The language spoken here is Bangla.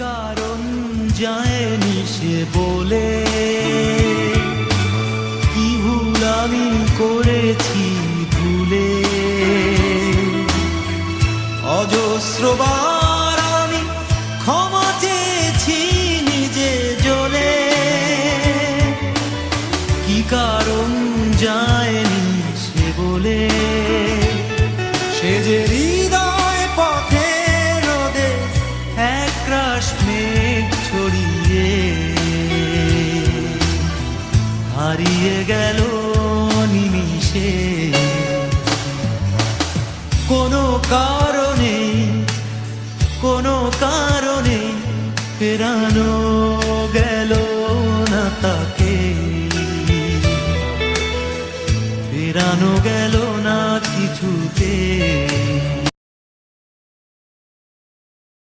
কারণ যায়নি সে বলে, কি ভুল আমি করেছি ভুলে। অজস্রবার আমি ক্ষমা চেয়েছি নিজে জ্বলে, কি কারণ যায়নি সে বলে। সে যে হৃদয় পথে রোদে একরাশ মেঘ ছড়িয়ে হারিয়ে গেল নিমিষে। কোনো কারণে ফেরানো